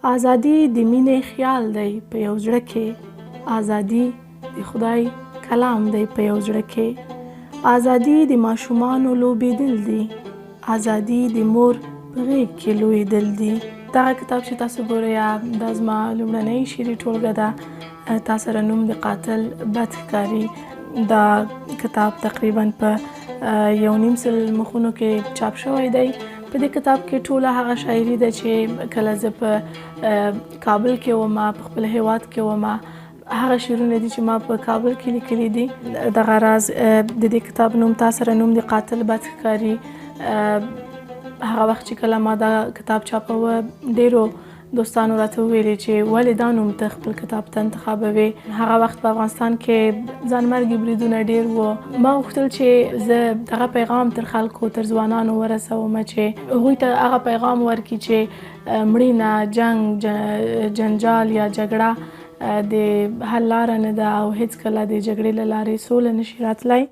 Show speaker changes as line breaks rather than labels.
ازادي د مینې خیال دی په یو زړه کې، ازادي د خدای کلام دی په یو زړه کې، ازادي د ماشومانو لوبېدل دي، ازادي د مور په غېږ کې لویېدل دي. دغه کتاب چې تاسو ګورئ دا زما لومړنۍ شعري ټولګه ده. تا سره نوم د قاتل بد ښکاري. دا کتاب تقریبا په 1.5 مخونو کې چاپ شوی دی. په دې کتاب کې ټوله هغه شاعري ده چې کله زه په کابل کې وم، په خپل هیواد کې وم، هغه شعرونه دي چې ما په کابل کې لیکلي دي. دغه راز د دې کتاب نوم تا سره نوم د قاتل بد ښکاري. هغه وخت چې کله ما دا کتاب چاپوه ډیرو دوستانو راته وویلې چې ولې دا نوم ته خپل کتاب ته انتخابوې. هغه وخت په افغانستان کې ځانمرګي بریدونه ډیر وو. ما غوښتل چې زه دغه پیغام تر خلکو، تر ځوانانو ورسوم چې هغوی ته هغه پیغام ورکړي چې مړینه، جنګ، جنجال یا جګړه د حل لاره نه ده او هیڅکله د جګړې له لارې سوله نشي راتلی.